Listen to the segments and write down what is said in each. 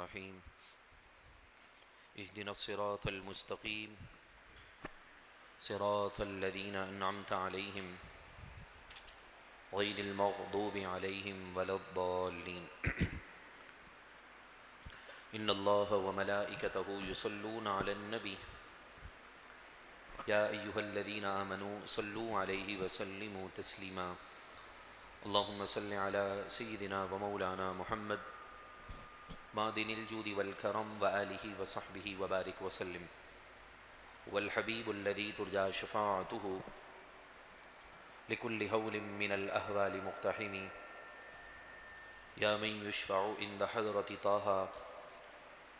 الرحيم اهدنا الصراط المستقيم صراط الذين أنعمت عليهم غير المغضوب عليهم ولا الضالين إن الله وملائكته يصلون على النبي يا أيها الذين آمنوا صلوا عليه وسلموا تسليما اللهم صل على سيدنا ومولانا محمد معدن الجود والكرم وآله وصحبه وبارك وسلم والحبيب الذي ترجى شفاعته لكل هول من الأهوال مقتحم يا من يشفع عند حضرة طه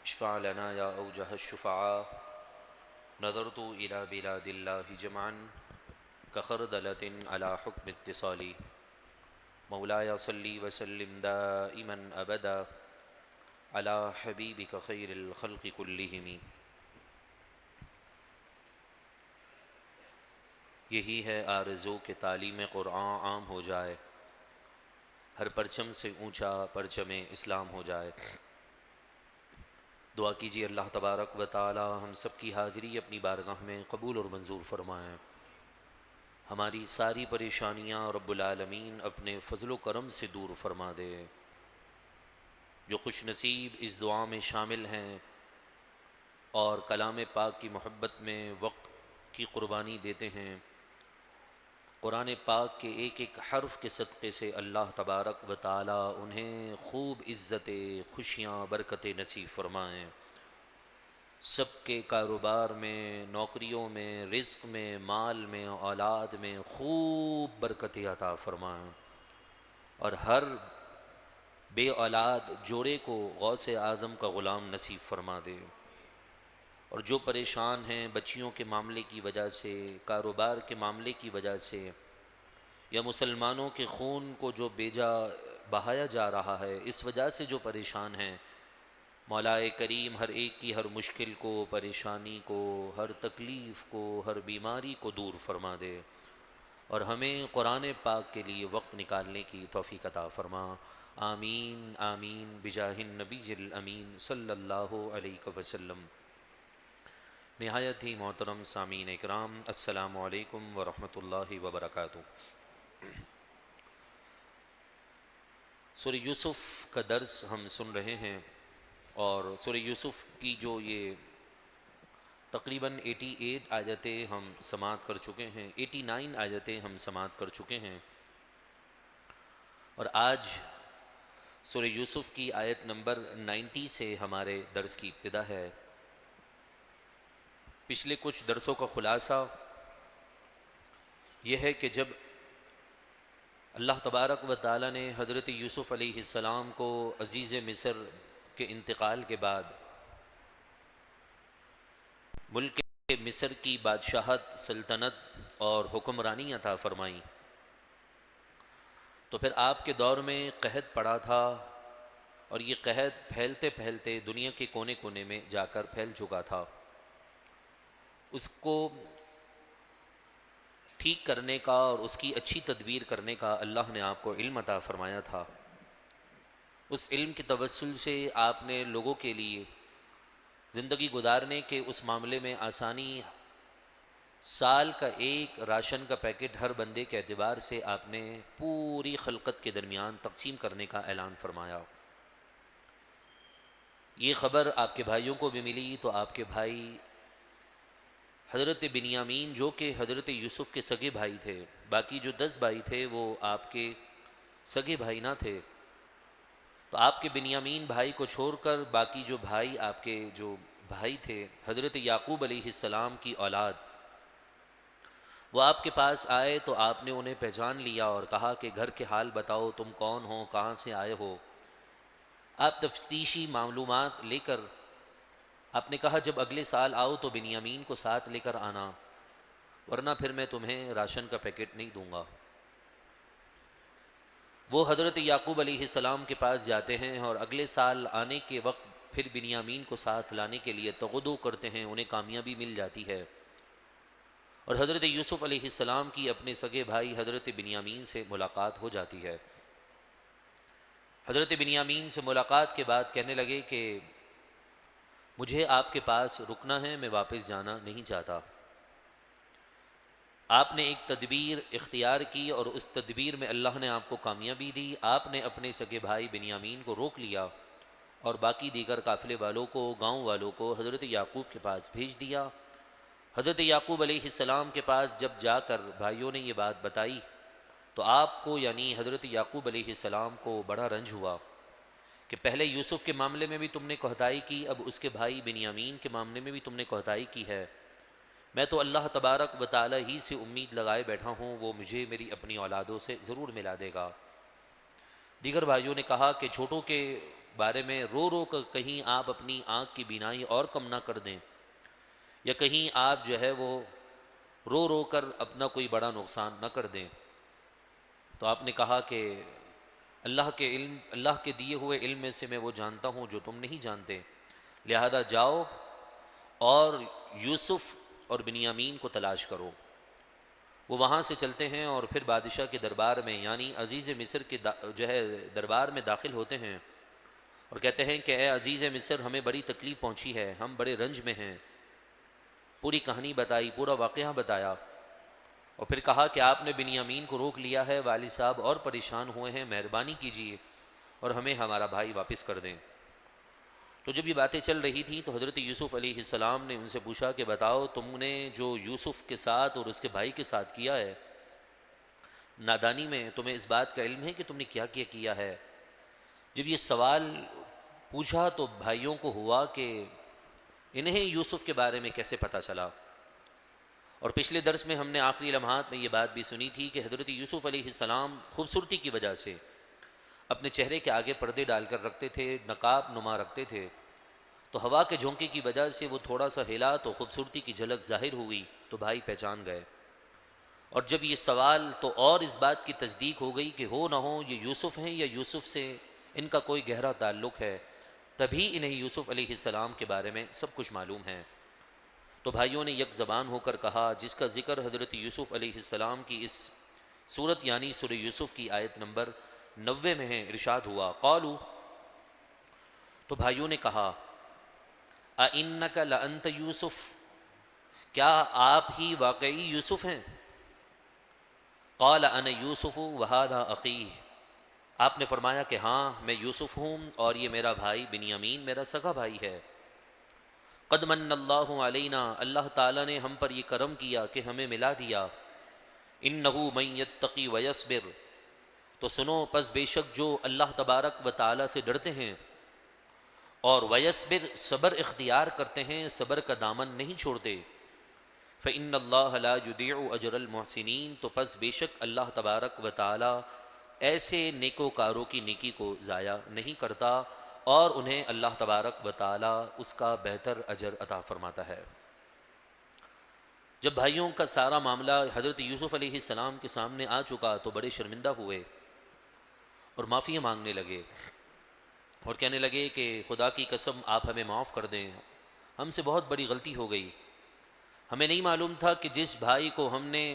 اشفع لنا يا أوجه الشفعاء نظرت إلى بلاد الله جمعا كخردلة على حكم اتصالي مولاي صلي وسلم دائما أبدا على حبيبك خير الخلق كلهم. یہی ہے آرزو کہ تعلیم قرآن عام ہو جائے، ہر پرچم سے اونچا پرچم اسلام ہو جائے۔ دعا کیجیے اللہ تبارک و تعالی ہم سب کی حاضری اپنی بارگاہ میں قبول اور منظور فرمائیں، ہماری ساری پریشانیاں رب العالمین اپنے فضل و کرم سے دور فرما دے۔ جو خوش نصیب اس دعا میں شامل ہیں اور کلام پاک کی محبت میں وقت کی قربانی دیتے ہیں، قرآن پاک کے ایک ایک حرف کے صدقے سے اللہ تبارک و تعالی انہیں خوب عزت، خوشیاں، برکتیں نصیب فرمائیں، سب کے کاروبار میں، نوکریوں میں، رزق میں، مال میں، اولاد میں خوب برکتیں عطا فرمائیں، اور ہر بے اولاد جوڑے کو غوث اعظم کا غلام نصیب فرما دے، اور جو پریشان ہیں بچیوں کے معاملے کی وجہ سے، کاروبار کے معاملے کی وجہ سے، یا مسلمانوں کے خون کو جو بیجا بہایا جا رہا ہے اس وجہ سے جو پریشان ہیں، مولا کریم ہر ایک کی ہر مشکل کو، پریشانی کو، ہر تکلیف کو، ہر بیماری کو دور فرما دے، اور ہمیں قرآن پاک کے لیے وقت نکالنے کی توفیق عطا فرما۔ آمین آمین بجاہ النبی الامین صلی اللہ علیہ وسلم۔ نہایت ہی محترم سامعین اکرام، السلام علیکم ورحمۃ اللہ وبرکاتہ۔ سورہ یوسف کا درس ہم سن رہے ہیں، اور سورہ یوسف کی جو یہ تقریباً 88 آیتیں ہم سماعت کر چکے ہیں، 89 آیتیں ہم سماعت کر چکے ہیں، اور آج سورہ یوسف کی آیت نمبر 90 سے ہمارے درس کی ابتدا ہے۔ پچھلے کچھ درسوں کا خلاصہ یہ ہے کہ جب اللہ تبارک و تعالی نے حضرت یوسف علیہ السلام کو عزیز مصر کے انتقال کے بعد ملک مصر کی بادشاہت، سلطنت اور حکمرانی عطا فرمائی، تو پھر آپ کے دور میں قحط پڑا تھا، اور یہ قحط پھیلتے پھیلتے دنیا کے کونے کونے میں جا کر پھیل چکا تھا۔ اس کو ٹھیک کرنے کا اور اس کی اچھی تدبیر کرنے کا اللہ نے آپ کو علم عطا فرمایا تھا۔ اس علم کے توسل سے آپ نے لوگوں کے لیے زندگی گزارنے کے اس معاملے میں آسانی، سال کا ایک راشن کا پیکٹ ہر بندے کے اعتبار سے آپ نے پوری خلقت کے درمیان تقسیم کرنے کا اعلان فرمایا۔ یہ خبر آپ کے بھائیوں کو بھی ملی، تو آپ کے بھائی حضرت بنیامین جو کہ حضرت یوسف کے سگے بھائی تھے، باقی جو 10 بھائی تھے وہ آپ کے سگے بھائی نہ تھے، تو آپ کے بنیامین بھائی کو چھوڑ کر باقی جو بھائی آپ کے جو بھائی تھے حضرت یعقوب علیہ السلام کی اولاد، وہ آپ کے پاس آئے تو آپ نے انہیں پہچان لیا اور کہا کہ گھر کے حال بتاؤ، تم کون ہو، کہاں سے آئے ہو۔ آپ تفتیشی معلومات لے کر آپ نے کہا جب اگلے سال آؤ تو بنیامین کو ساتھ لے کر آنا، ورنہ پھر میں تمہیں راشن کا پیکٹ نہیں دوں گا۔ وہ حضرت یعقوب علیہ السلام کے پاس جاتے ہیں، اور اگلے سال آنے کے وقت پھر بنیامین کو ساتھ لانے کے لیے تغدو کرتے ہیں، انہیں کامیابی مل جاتی ہے، اور حضرت یوسف علیہ السلام کی اپنے سگے بھائی حضرت بنیامین سے ملاقات ہو جاتی ہے۔ حضرت بنیامین سے ملاقات کے بعد کہنے لگے کہ مجھے آپ کے پاس رکنا ہے، میں واپس جانا نہیں چاہتا۔ آپ نے ایک تدبیر اختیار کی اور اس تدبیر میں اللہ نے آپ کو کامیابی دی۔ آپ نے اپنے سگے بھائی بنیامین کو روک لیا اور باقی دیگر قافلے والوں کو، گاؤں والوں کو حضرت یعقوب کے پاس بھیج دیا۔ حضرت یعقوب علیہ السلام کے پاس جب جا کر بھائیوں نے یہ بات بتائی تو آپ کو یعنی حضرت یعقوب علیہ السلام کو بڑا رنج ہوا کہ پہلے یوسف کے معاملے میں بھی تم نے کوتاہی کی، اب اس کے بھائی بنیامین کے معاملے میں بھی تم نے کوتاہی کی ہے۔ میں تو اللہ تبارک و تعالی ہی سے امید لگائے بیٹھا ہوں، وہ مجھے میری اپنی اولادوں سے ضرور ملا دے گا۔ دیگر بھائیوں نے کہا کہ چھوٹوں کے بارے میں رو رو کر کہیں آپ اپنی آنکھ کی بینائی اور کم نہ کر دیں، یا کہیں آپ جو ہے وہ رو رو کر اپنا کوئی بڑا نقصان نہ کر دیں۔ تو آپ نے کہا کہ اللہ کے دیے ہوئے علم میں سے میں وہ جانتا ہوں جو تم نہیں جانتے، لہذا جاؤ اور یوسف اور بنیامین کو تلاش کرو۔ وہ وہاں سے چلتے ہیں اور پھر بادشاہ کے دربار میں یعنی عزیز مصر کے جو ہے دربار میں داخل ہوتے ہیں اور کہتے ہیں کہ اے عزیز مصر، ہمیں بڑی تکلیف پہنچی ہے، ہم بڑے رنج میں ہیں۔ پوری کہانی بتائی، پورا واقعہ بتایا اور پھر کہا کہ آپ نے بنیامین کو روک لیا ہے، والد صاحب اور پریشان ہوئے ہیں، مہربانی کیجیے اور ہمیں ہمارا بھائی واپس کر دیں۔ تو جب یہ باتیں چل رہی تھیں تو حضرت یوسف علیہ السلام نے ان سے پوچھا کہ بتاؤ، تم نے جو یوسف کے ساتھ اور اس کے بھائی کے ساتھ کیا ہے، نادانی میں تمہیں اس بات کا علم ہے کہ تم نے کیا کیا ہے؟ جب یہ سوال پوچھا تو بھائیوں کو ہوا کہ انہیں یوسف کے بارے میں کیسے پتہ چلا۔ اور پچھلے درس میں ہم نے آخری لمحات میں یہ بات بھی سنی تھی کہ حضرت یوسف علیہ السلام خوبصورتی کی وجہ سے اپنے چہرے کے آگے پردے ڈال کر رکھتے تھے، نقاب نما رکھتے تھے، تو ہوا کے جھونکے کی وجہ سے وہ تھوڑا سا ہلا تو خوبصورتی کی جھلک ظاہر ہوئی تو بھائی پہچان گئے۔ اور جب یہ سوال تو اور اس بات کی تصدیق ہو گئی کہ ہو نہ ہو یہ یوسف ہیں یا یوسف سے ان کا کوئی گہرا تعلق ہے، تبھی انہیں یوسف علیہ السلام کے بارے میں سب کچھ معلوم ہے۔ تو بھائیوں نے یک زبان ہو کر کہا، جس کا ذکر حضرت یوسف علیہ السلام کی اس صورت یعنی سورہ یوسف کی آیت نمبر 90 میں ہے، ارشاد ہوا قالو، تو بھائیوں نے کہا اِنَّكَ لَأَنْتَ یوسف، کیا آپ ہی واقعی یوسف ہیں؟ قال انا یوسف وہذا اخی، آپ نے فرمایا کہ ہاں میں یوسف ہوں اور یہ میرا بھائی بنیامین میرا سگا بھائی ہے۔ قد من اللہ علینا، اللہ تعالیٰ نے ہم پر یہ کرم کیا کہ ہمیں ملا دیا۔ انہ من یتقی ویصبر، تو سنو پس بے شک جو اللہ تبارک و تعالیٰ سے ڈرتے ہیں اور ویصبر صبر اختیار کرتے ہیں، صبر کا دامن نہیں چھوڑتے، فإن اللہ لا یضیع اجر المحسنین، تو پس بے شک اللہ تبارک و تعالیٰ ایسے نیکوکاروں کی نیکی کو ضائع نہیں کرتا اور انہیں اللہ تبارک و تعالیٰ اس کا بہتر اجر عطا فرماتا ہے۔ جب بھائیوں کا سارا معاملہ حضرت یوسف علیہ السلام کے سامنے آ چکا تو بڑے شرمندہ ہوئے اور معافی مانگنے لگے اور کہنے لگے کہ خدا کی قسم آپ ہمیں معاف کر دیں، ہم سے بہت بڑی غلطی ہو گئی، ہمیں نہیں معلوم تھا کہ جس بھائی کو ہم نے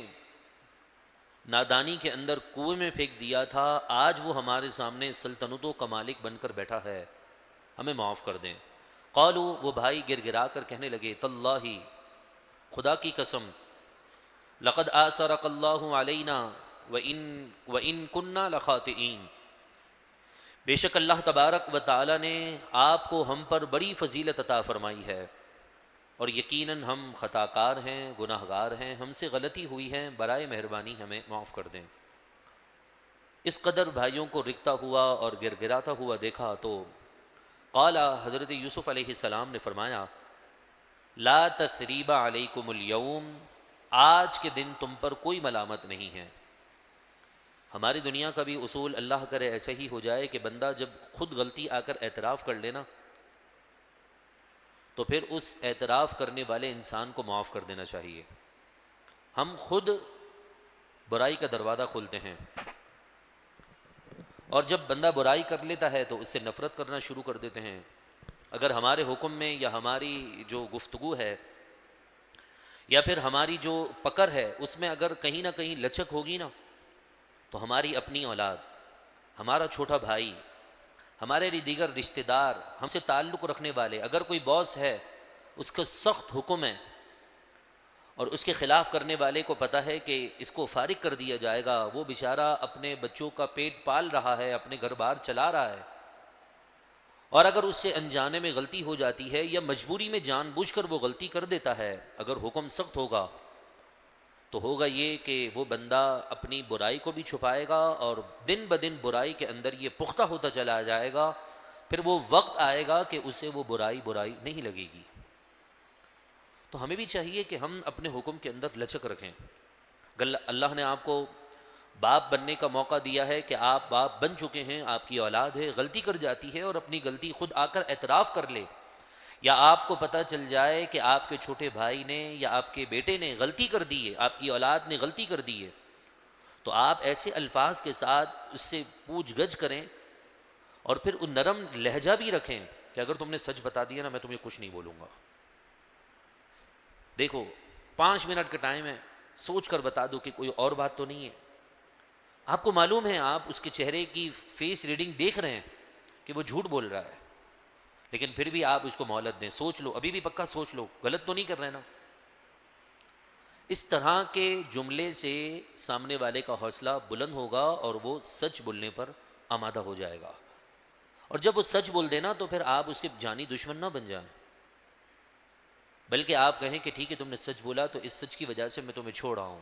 نادانی کے اندر کنویں میں پھینک دیا تھا آج وہ ہمارے سامنے سلطنتوں کا مالک بن کر بیٹھا ہے، ہمیں معاف کر دیں۔ قالو، وہ بھائی گر گرا کر کہنے لگے تاللہ، خدا کی قسم، لقد آثرک اللہ علینا وَإِن كُنَّا لَخَاطِئِينَ، بے شک اللہ تبارک و تعالی نے آپ کو ہم پر بڑی فضیلت عطا فرمائی ہے اور یقیناً ہم خطا کار ہیں، گناہ گار ہیں، ہم سے غلطی ہوئی ہے، برائے مہربانی ہمیں معاف کر دیں۔ اس قدر بھائیوں کو رکتا ہوا اور گر گراتا ہوا دیکھا تو قال، حضرت یوسف علیہ السلام نے فرمایا لا تثریب علیکم اليوم، آج کے دن تم پر کوئی ملامت نہیں ہے۔ ہماری دنیا کا بھی اصول اللہ کرے ایسا ہی ہو جائے کہ بندہ جب خود غلطی آ کر اعتراف کر لینا تو پھر اس اعتراف کرنے والے انسان کو معاف کر دینا چاہیے۔ ہم خود برائی کا دروازہ کھولتے ہیں اور جب بندہ برائی کر لیتا ہے تو اس سے نفرت کرنا شروع کر دیتے ہیں۔ اگر ہمارے حکم میں یا ہماری جو گفتگو ہے یا پھر ہماری جو پکڑ ہے اس میں اگر کہیں نہ کہیں لچک ہوگی نا تو ہماری اپنی اولاد، ہمارا چھوٹا بھائی، ہمارے لیے دیگر رشتہ دار، ہم سے تعلق رکھنے والے، اگر کوئی باس ہے اس کا سخت حکم ہے اور اس کے خلاف کرنے والے کو پتہ ہے کہ اس کو فارغ کر دیا جائے گا، وہ بیچارہ اپنے بچوں کا پیٹ پال رہا ہے، اپنے گھر بار چلا رہا ہے، اور اگر اس سے انجانے میں غلطی ہو جاتی ہے یا مجبوری میں جان بوجھ کر وہ غلطی کر دیتا ہے، اگر حکم سخت ہوگا تو ہوگا یہ کہ وہ بندہ اپنی برائی کو بھی چھپائے گا اور دن بدن برائی کے اندر یہ پختہ ہوتا چلا جائے گا، پھر وہ وقت آئے گا کہ اسے وہ برائی نہیں لگے گی۔ تو ہمیں بھی چاہیے کہ ہم اپنے حکم کے اندر لچک رکھیں۔ اللہ نے آپ کو باپ بننے کا موقع دیا ہے کہ آپ باپ بن چکے ہیں، آپ کی اولاد ہے، غلطی کر جاتی ہے اور اپنی غلطی خود آ کر اعتراف کر لے، یا آپ کو پتہ چل جائے کہ آپ کے چھوٹے بھائی نے یا آپ کے بیٹے نے غلطی کر دی ہے، آپ کی اولاد نے غلطی کر دی ہے، تو آپ ایسے الفاظ کے ساتھ اس سے پوچھ گچھ کریں اور پھر ان نرم لہجہ بھی رکھیں کہ اگر تم نے سچ بتا دیا نا میں تمہیں کچھ نہیں بولوں گا، دیکھو 5 منٹ کا ٹائم ہے، سوچ کر بتا دو کہ کوئی اور بات تو نہیں ہے۔ آپ کو معلوم ہے، آپ اس کے چہرے کی فیس ریڈنگ دیکھ رہے ہیں کہ وہ جھوٹ بول رہا ہے، لیکن پھر بھی آپ اس کو مہلت دیں، سوچ لو، ابھی بھی پکا سوچ لو، غلط تو نہیں کر رہے نا۔ اس طرح کے جملے سے سامنے والے کا حوصلہ بلند ہوگا اور وہ سچ بولنے پر آمادہ ہو جائے گا، اور جب وہ سچ بول دینا تو پھر آپ اس کے جانی دشمن نہ بن جائیں، بلکہ آپ کہیں کہ ٹھیک ہے تم نے سچ بولا تو اس سچ کی وجہ سے میں تمہیں چھوڑ رہا ہوں،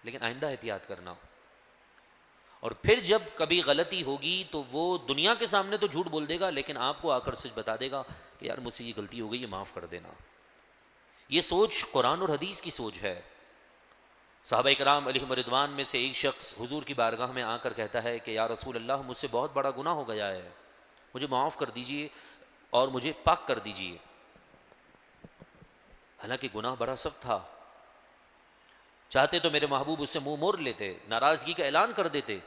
لیکن آئندہ احتیاط کرنا۔ اور پھر جب کبھی غلطی ہوگی تو وہ دنیا کے سامنے تو جھوٹ بول دے گا، لیکن آپ کو آ کر سچ بتا دے گا کہ یار مجھ سے یہ غلطی ہو گئی، یہ معاف کر دینا۔ یہ سوچ قرآن اور حدیث کی سوچ ہے۔ صحابہ کرام علیہم رضوان میں سے ایک شخص حضور کی بارگاہ میں آ کر کہتا ہے کہ یا رسول اللہ، مجھ سے بہت بڑا گناہ ہو گیا ہے، مجھے معاف کر دیجئے اور مجھے پاک کر دیجئے۔ حالانکہ گناہ بڑا سخت تھا، چاہتے تو میرے محبوب اس سے منہ موڑ لیتے، ناراضگی کا اعلان کر دیتے،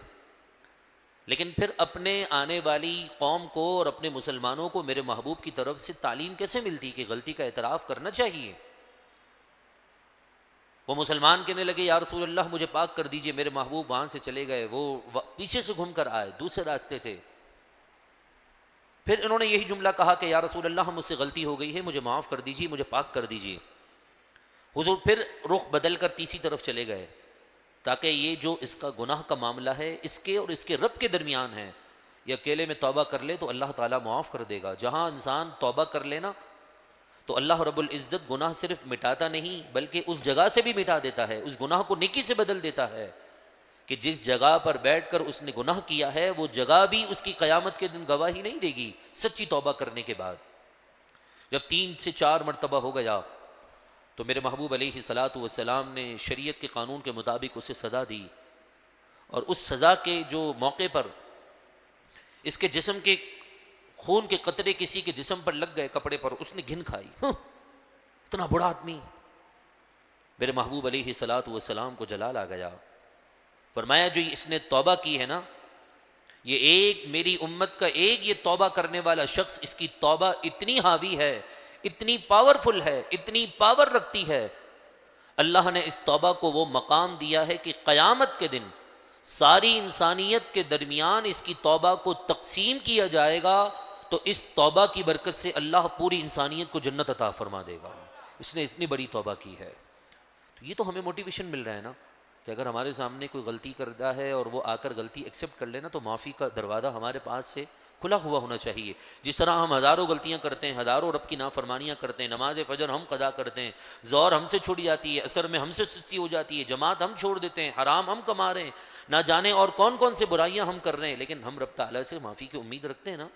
لیکن پھر اپنے آنے والی قوم کو اور اپنے مسلمانوں کو میرے محبوب کی طرف سے تعلیم کیسے ملتی کہ غلطی کا اعتراف کرنا چاہیے؟ وہ مسلمان کہنے لگے یا رسول اللہ مجھے پاک کر دیجئے، میرے محبوب وہاں سے چلے گئے، وہ پیچھے سے گھوم کر آئے دوسرے راستے سے، پھر انہوں نے یہی جملہ کہا کہ یا رسول اللہ مجھ سے غلطی ہو گئی ہے، مجھے معاف کر دیجئے، مجھے پاک کر دیجئے۔ حضور پھر رخ بدل کر تیسری طرف چلے گئے، تاکہ یہ جو اس کا گناہ کا معاملہ ہے اس کے اور اس کے رب کے درمیان ہے، یہ اکیلے میں توبہ کر لے تو اللہ تعالیٰ معاف کر دے گا۔ جہاں انسان توبہ کر لینا تو اللہ رب العزت گناہ صرف مٹاتا نہیں بلکہ اس جگہ سے بھی مٹا دیتا ہے، اس گناہ کو نیکی سے بدل دیتا ہے، کہ جس جگہ پر بیٹھ کر اس نے گناہ کیا ہے وہ جگہ بھی اس کی قیامت کے دن گواہی نہیں دے گی سچی توبہ کرنے کے بعد۔ جب 3 سے 4 مرتبہ ہو گیا تو میرے محبوب علیہ صلاۃ والسلام نے شریعت کے قانون کے مطابق اسے سزا دی، اور اس سزا کے جو موقع پر اس کے جسم کے خون کے قطرے کسی کے جسم پر لگ گئے کپڑے پر، اس نے گھن کھائی، اتنا بڑا آدمی۔ میرے محبوب علیہ صلاۃ والسلام کو جلال آ گیا، فرمایا جو اس نے توبہ کی ہے نا، یہ ایک میری امت کا ایک یہ توبہ کرنے والا شخص، اس کی توبہ اتنی حاوی ہے، اتنی پاورفل ہے، اتنی پاور رکھتی ہے، اللہ نے اس توبہ کو وہ مقام دیا ہے کہ قیامت کے دن ساری انسانیت کے درمیان اس کی توبہ کو تقسیم کیا جائے گا تو اس توبہ کی برکت سے اللہ پوری انسانیت کو جنت عطا فرما دے گا، اس نے اتنی بڑی توبہ کی ہے۔ تو یہ تو ہمیں موٹیویشن مل رہا ہے نا کہ اگر ہمارے سامنے کوئی غلطی کرتا ہے اور وہ آ کر غلطی ایکسیپٹ کر لینا تو معافی کا دروازہ ہمارے پاس سے کھلا ہوا ہونا چاہیے۔ جس طرح ہم ہزاروں غلطیاں کرتے ہیں، ہزاروں رب کی نافرمانیاں کرتے ہیں، نماز فجر ہم قضا کرتے ہیں، ظہر ہم سے چھوڑی جاتی ہے، عصر میں ہم سے سستی ہو جاتی ہے، جماعت ہم چھوڑ دیتے ہیں، حرام ہم کما رہے ہیں، نہ جانے اور کون کون سے برائیاں ہم کر رہے ہیں، لیکن ہم رب تعالیٰ سے معافی کی امید رکھتے ہیں نا۔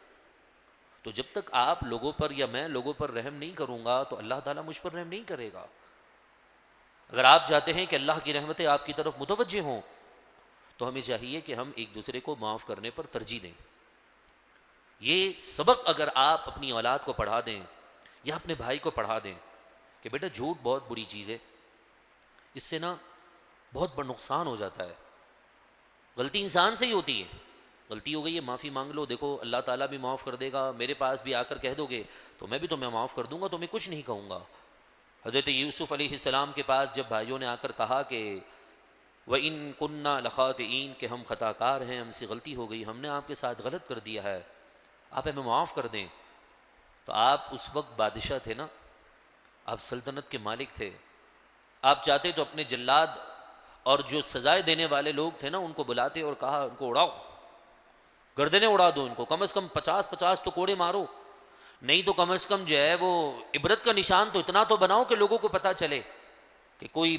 تو جب تک آپ لوگوں پر یا میں لوگوں پر رحم نہیں کروں گا تو اللہ تعالیٰ مجھ پر رحم نہیں کرے گا۔ اگر آپ چاہتے ہیں کہ اللہ کی رحمتیں آپ کی طرف متوجہ ہوں تو ہمیں چاہیے کہ ہم ایک دوسرے کو معاف کرنے پر ترجیح دیں۔ یہ سبق اگر آپ اپنی اولاد کو پڑھا دیں یا اپنے بھائی کو پڑھا دیں کہ بیٹا جھوٹ بہت بری چیز ہے، اس سے نا بہت بڑا نقصان ہو جاتا ہے، غلطی انسان سے ہی ہوتی ہے، غلطی ہو گئی ہے معافی مانگ لو، دیکھو اللہ تعالیٰ بھی معاف کر دے گا، میرے پاس بھی آ کر کہہ دو گے تو میں بھی تمہیں معاف کر دوں گا، تمہیں کچھ نہیں کہوں گا۔ حضرت یوسف علیہ السلام کے پاس جب بھائیوں نے آ کر کہا کہ وَإِن كُنَّا لَخَاطِئِينَ کہ ہم خطا کار ہیں، ہم سے غلطی ہو گئی، ہم نے آپ کے ساتھ غلط کر دیا ہے، آپ ہمیں معاف کر دیں. تو آپ اس وقت بادشاہ تھے نا، آپ سلطنت کے مالک تھے. آپ چاہتے تو اپنے جلاد اور جو سزائے دینے والے لوگ تھے نا ان کو بلاتے اور کہا ان کو اڑاؤ، گردنیں اڑا دو ان کو، کم از کم 50 تو کوڑے مارو، نہیں تو کم از کم جو ہے وہ عبرت کا نشان تو اتنا تو بناؤ کہ لوگوں کو پتہ چلے کہ کوئی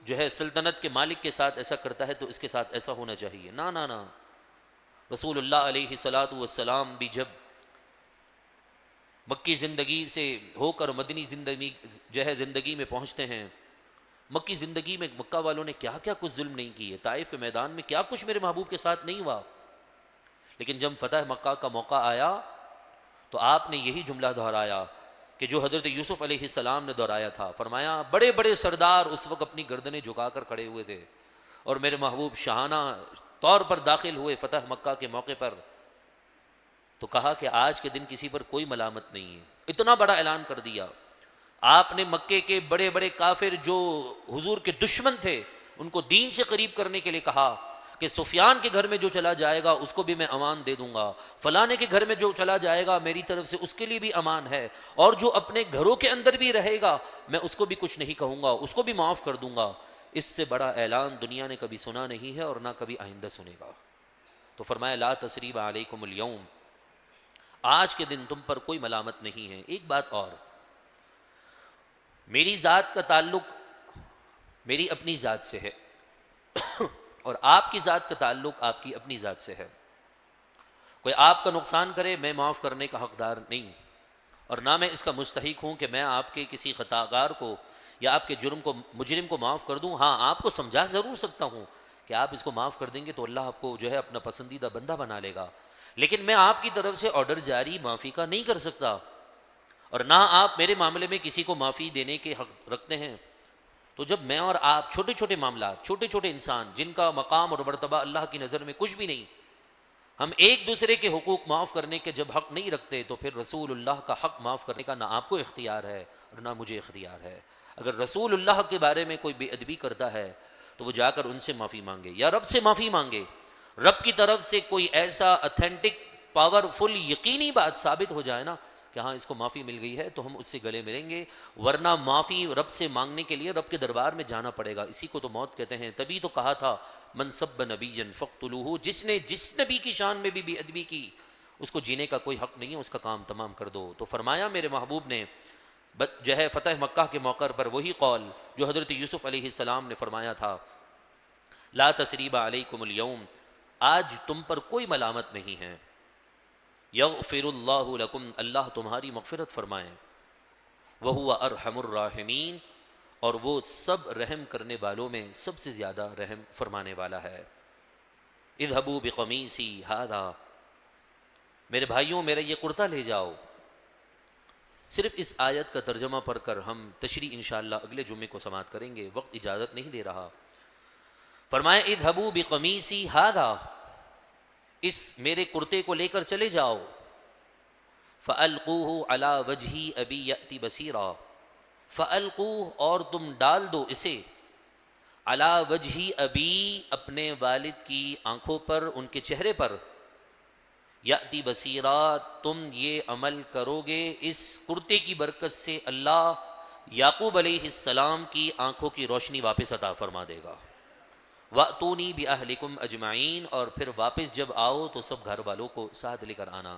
جو ہے سلطنت کے مالک کے ساتھ ایسا کرتا ہے تو اس کے ساتھ ایسا ہونا چاہیے. نہ رسول اللہ علیہ صلاۃ والسلام بھی جب مکی زندگی سے ہو کر مدنی زندگی جو ہے زندگی میں پہنچتے ہیں، مکی زندگی میں مکہ والوں نے کیا کیا کچھ ظلم نہیں کیے، طائف کے میدان میں کیا کچھ میرے محبوب کے ساتھ نہیں ہوا، لیکن جب فتح مکہ کا موقع آیا تو آپ نے یہی جملہ دہرایا کہ جو حضرت یوسف علیہ السلام نے دہرایا تھا. فرمایا بڑے بڑے سردار اس وقت اپنی گردنیں جھکا کر کھڑے ہوئے تھے اور میرے محبوب شاہانہ طور پر داخل ہوئے فتح مکہ کے موقع پر، تو کہا کہ آج کے دن کسی پر کوئی ملامت نہیں ہے. اتنا بڑا اعلان کر دیا. آپ نے مکے کے بڑے بڑے کافر جو حضور کے دشمن تھے ان کو دین سے قریب کرنے کے لیے کہا کہ سفیان کے گھر میں جو چلا جائے گا اس کو بھی میں امان دے دوں گا، فلانے کے گھر میں جو چلا جائے گا میری طرف سے اس کے لیے بھی امان ہے، اور جو اپنے گھروں کے اندر بھی رہے گا میں اس کو بھی کچھ نہیں کہوں گا، اس کو بھی معاف کر دوں گا. اس سے بڑا اعلان دنیا نے کبھی سنا نہیں ہے اور نہ کبھی آئندہ سنے گا. تو فرمایا لا تثریب علیکم اليوم، آج کے دن تم پر کوئی ملامت نہیں ہے. ایک بات اور، میری ذات کا تعلق میری اپنی ذات سے ہے اور آپ کی ذات کا تعلق آپ کی اپنی ذات سے ہے. کوئی آپ کا نقصان کرے میں معاف کرنے کا حقدار نہیں، اور نہ میں اس کا مستحق ہوں کہ میں آپ کے کسی خطاکار کو یا آپ کے جرم کو مجرم کو معاف کر دوں. ہاں آپ کو سمجھا ضرور سکتا ہوں کہ آپ اس کو معاف کر دیں گے تو اللہ آپ کو جو ہے اپنا پسندیدہ بندہ بنا لے گا، لیکن میں آپ کی طرف سے آرڈر جاری معافی کا نہیں کر سکتا، اور نہ آپ میرے معاملے میں کسی کو معافی دینے کے حق رکھتے ہیں. تو جب میں اور آپ چھوٹے چھوٹے معاملات، چھوٹے چھوٹے انسان جن کا مقام اور مرتبہ اللہ کی نظر میں کچھ بھی نہیں، ہم ایک دوسرے کے حقوق معاف کرنے کے جب حق نہیں رکھتے تو پھر رسول اللہ کا حق معاف کرنے کا نہ آپ کو اختیار ہے اور نہ مجھے اختیار ہے. اگر رسول اللہ کے بارے میں کوئی بے ادبی کرتا ہے تو وہ جا کر ان سے معافی مانگے یا رب سے معافی مانگے. رب کی طرف سے کوئی ایسا اتھینٹک پاورفل یقینی بات ثابت ہو جائے نا کہ ہاں اس کو معافی مل گئی ہے تو ہم اس سے گلے ملیں گے، ورنہ معافی رب سے مانگنے کے لیے رب کے دربار میں جانا پڑے گا. اسی کو تو موت کہتے ہیں. تبھی تو کہا تھا من سب نبی فاقتلوہ، جس نے جس نبی کی شان میں بھی بے ادبی کی اس کو جینے کا کوئی حق نہیں ہے، اس کا کام تمام کر دو. تو فرمایا میرے محبوب نے جو ہے فتح مکہ کے موقع پر وہی قول جو حضرت یوسف علیہ السلام نے فرمایا تھا، لا تثریب علیکم اليوم، آج تم پر کوئی ملامت نہیں ہے. یغفر اللہ لکم، اللہ تمہاری مغفرت فرمائے. وہو ارحم الراحمین، اور وہ سب رحم کرنے والوں میں سب سے زیادہ رحم فرمانے والا ہے. اذهبوا بقمیصی ھذا، میرے بھائیوں میرا یہ کرتا لے جاؤ. صرف اس آیت کا ترجمہ پڑھ کر ہم تشریح انشاءاللہ اگلے جمعے کو سماعت کریں گے، وقت اجازت نہیں دے رہا. فرمایا اذهبوا بقمیصی ھذا، اس میرے کرتے کو لے کر چلے جاؤ. فَأَلْقُوهُ عَلَى وَجْهِ أَبِي يَأْتِ بَصِيرًا، فَأَلْقُوهُ، اور تم ڈال دو اسے، عَلَى وَجْهِ أَبِي، اپنے والد کی آنکھوں پر، ان کے چہرے پر، یأتی بصیرا، تم یہ عمل کرو گے اس کرتے کی برکت سے اللہ یعقوب علیہ السلام کی آنکھوں کی روشنی واپس عطا فرما دے گا. وَأْتُونِي بِأَهْلِكُمْ أَجْمَعِينَ، اور پھر واپس جب آؤ تو سب گھر والوں کو ساتھ لے کر آنا.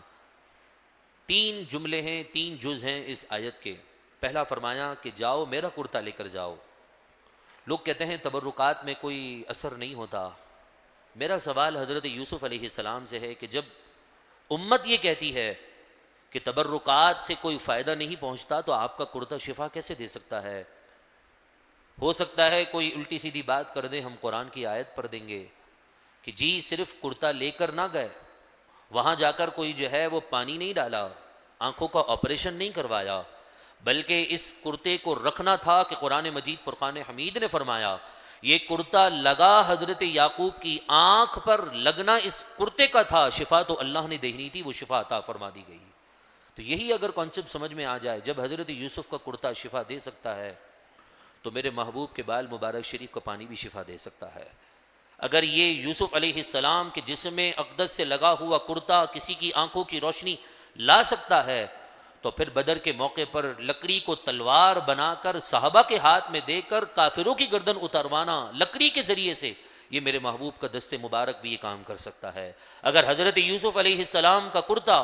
3 جملے ہیں، 3 جز ہیں اس آیت کے. پہلا فرمایا کہ جاؤ میرا کرتا لے کر جاؤ. لوگ کہتے ہیں تبرکات میں کوئی اثر نہیں ہوتا. میرا سوال حضرت یوسف علیہ السلام سے ہے کہ جب امت یہ کہتی ہے کہ تبرکات سے کوئی فائدہ نہیں پہنچتا تو آپ کا کرتا شفا کیسے دے سکتا ہے؟ ہو سکتا ہے کوئی الٹی سیدھی بات کر دیں، ہم قرآن کی آیت پڑھ دیں گے کہ جی صرف کرتا لے کر نہ گئے، وہاں جا کر کوئی جو ہے وہ پانی نہیں ڈالا، آنکھوں کا آپریشن نہیں کروایا، بلکہ اس کرتے کو رکھنا تھا کہ قرآن مجید فرقان حمید نے فرمایا یہ کرتا لگا حضرت یعقوب کی آنکھ پر، لگنا اس کرتے کا تھا، شفا تو اللہ نے دینی تھی، وہ شفا عطا فرما دی گئی. تو یہی اگر کانسیپٹ سمجھ میں آ جائے، جب حضرت یوسف کا کرتا شفا دے سکتا ہے تو میرے محبوب کے بال مبارک شریف کا پانی بھی شفا دے سکتا ہے. اگر یہ یوسف علیہ السلام کے جسم اقدس سے لگا ہوا کرتا کسی کی آنکھوں کی روشنی لا سکتا ہے تو پھر بدر کے موقع پر لکڑی کو تلوار بنا کر صحابہ کے ہاتھ میں دے کر کافروں کی گردن اتروانا لکڑی کے ذریعے سے، یہ میرے محبوب کا دست مبارک بھی یہ کام کر سکتا ہے۔ اگر حضرت یوسف علیہ السلام کا کرتا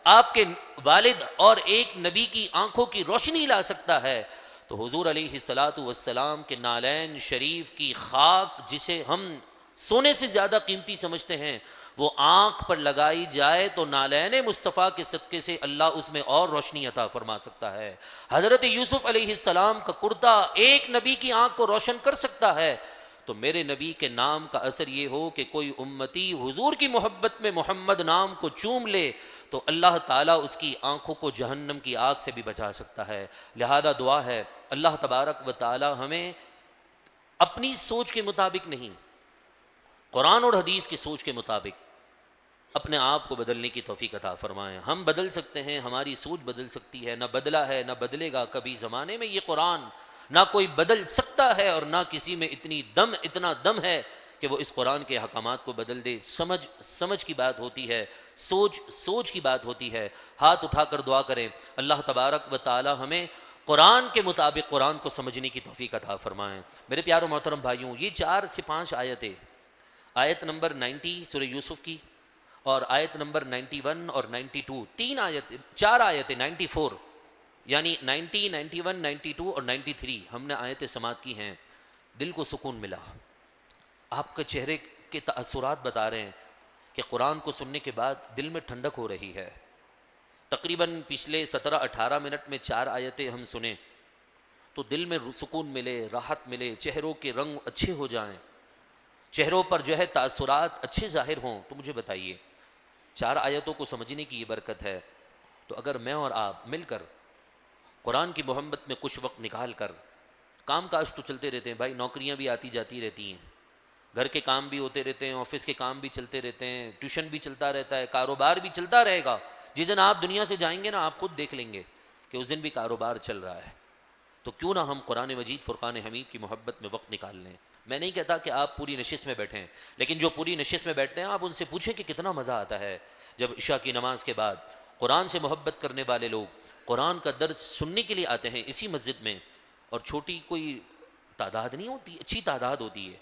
آپ کے والد اور ایک نبی کی آنکھوں کی روشنی لا سکتا ہے تو حضور علیہ الصلاۃ والسلام کے نالین شریف کی خاک، جسے ہم سونے سے زیادہ قیمتی سمجھتے ہیں، وہ آنکھ پر لگائی جائے تو نالین مصطفیٰ کے صدقے سے اللہ اس میں اور روشنی عطا فرما سکتا ہے۔ حضرت یوسف علیہ السلام کا کرتا ایک نبی کی آنکھ کو روشن کر سکتا ہے تو میرے نبی کے نام کا اثر یہ ہو کہ کوئی امتی حضور کی محبت میں محمد نام کو چوم لے تو اللہ تعالیٰ اس کی آنکھوں کو جہنم کی آگ سے بھی بچا سکتا ہے۔ لہذا دعا ہے اللہ تبارک و تعالیٰ ہمیں اپنی سوچ کے مطابق نہیں، قرآن اور حدیث کی سوچ کے مطابق اپنے آپ کو بدلنے کی توفیق عطا فرمائیں۔ ہم بدل سکتے ہیں، ہماری سوچ بدل سکتی ہے، نہ بدلا ہے نہ بدلے گا کبھی زمانے میں یہ قرآن، نہ کوئی بدل سکتا ہے اور نہ کسی میں اتنا دم ہے کہ وہ اس قرآن کے احکامات کو بدل دے۔ سمجھ کی بات ہوتی ہے، سوچ کی بات ہوتی ہے۔ ہاتھ اٹھا کر دعا کریں اللہ تبارک و تعالی ہمیں قرآن کے مطابق قرآن کو سمجھنے کی توفیق عطا فرمائیں۔ میرے پیاروں محترم بھائیوں، یہ 4 سے 5 آیتیں، آیت نمبر 90 سورہ یوسف کی اور آیت نمبر 91 اور 92، 4 آیتیں 94، یعنی 90، 91، 92 اور 93 ہم نے آیتیں سماعت کی ہیں۔ دل کو سکون ملا، آپ کے چہرے کے تأثرات بتا رہے ہیں کہ قرآن کو سننے کے بعد دل میں ٹھنڈک ہو رہی ہے۔ تقریباً پچھلے 17-18 منٹ میں 4 آیتیں ہم سنیں تو دل میں سکون ملے، راحت ملے، چہروں کے رنگ اچھے ہو جائیں، چہروں پر جو ہے تأثرات اچھے ظاہر ہوں، تو مجھے بتائیے 4 آیتوں کو سمجھنے کی یہ برکت ہے۔ تو اگر میں اور آپ مل کر قرآن کی محبت میں کچھ وقت نکال کر، کام کاج تو چلتے رہتے ہیں بھائی، نوکریاں بھی آتی جاتی رہتی ہیں، گھر کے کام بھی ہوتے رہتے ہیں، آفس کے کام بھی چلتے رہتے ہیں، ٹیوشن بھی چلتا رہتا ہے، کاروبار بھی چلتا رہے گا۔ جس دن آپ دنیا سے جائیں گے نا، آپ خود دیکھ لیں گے کہ اس دن بھی کاروبار چل رہا ہے۔ تو کیوں نہ ہم قرآن مجید فرقان حمید کی محبت میں وقت نکال لیں۔ میں نہیں کہتا کہ آپ پوری نشست میں بیٹھیں، لیکن جو پوری نشست میں بیٹھتے ہیں آپ ان سے پوچھیں کہ کتنا مزہ آتا ہے جب عشاء کی نماز کے بعد قرآن سے محبت کرنے والے لوگ قرآن کا درس سننے کے لیے آتے ہیں اسی مسجد میں، اور چھوٹی کوئی تعداد نہیں ہوتی، اچھی تعداد ہوتی ہے۔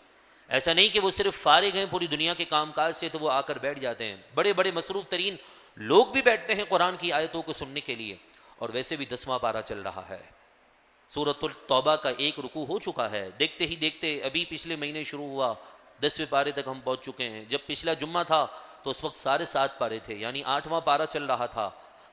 ایسا نہیں کہ وہ صرف فارغ ہیں پوری دنیا کے کام کاج سے تو وہ آ کر بیٹھ جاتے ہیں، بڑے بڑے مصروف ترین لوگ بھی بیٹھتے ہیں قرآن کی آیتوں کو سننے کے لیے۔ اور ویسے بھی 10واں پارہ چل رہا ہے، سورۃ التوبہ کا 1 رکوع ہو چکا ہے، دیکھتے ہی دیکھتے ابھی پچھلے مہینے شروع ہوا، 10ویں پارے تک ہم پہنچ چکے ہیں۔ جب پچھلا جمعہ تھا تو اس وقت 7.5 پارے تھے، یعنی 8واں پارہ چل رہا تھا،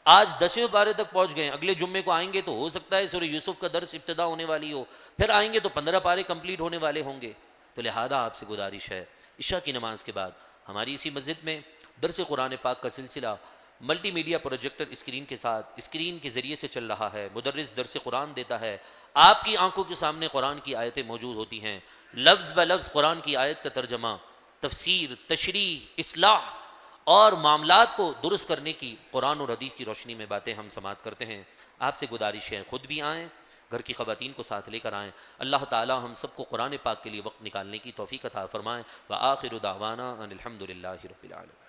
آج 10ویں پارے تک پہنچ گئے۔ اگلے جمعے کو آئیں گے تو ہو سکتا ہے سورہ یوسف کا درس ابتدا ہونے والی ہو، پھر آئیں گے تو 15 پارے کمپلیٹ ہونے والے ہوں گے۔ تو لہذا آپ سے گزارش ہے، عشاء کی نماز کے بعد ہماری اسی مسجد میں درس قرآن پاک کا سلسلہ ملٹی میڈیا پروجیکٹر اسکرین کے ساتھ، اسکرین کے ذریعے سے چل رہا ہے۔ مدرس درس قرآن دیتا ہے، آپ کی آنکھوں کے سامنے قرآن کی آیتیں موجود ہوتی ہیں، لفظ بہ لفظ قرآن کی آیت کا ترجمہ، تفسیر، تشریح، اصلاح اور معاملات کو درست کرنے کی قرآن اور حدیث کی روشنی میں باتیں ہم سماعت کرتے ہیں۔ آپ سے گزارش ہے خود بھی آئیں، گھر کی خواتین کو ساتھ لے کر آئیں۔ اللہ تعالی ہم سب کو قرآن پاک کے لیے وقت نکالنے کی توفیق عطا فرمائیں۔ وآخر دعوانا ان الحمد للہ رب العالمین۔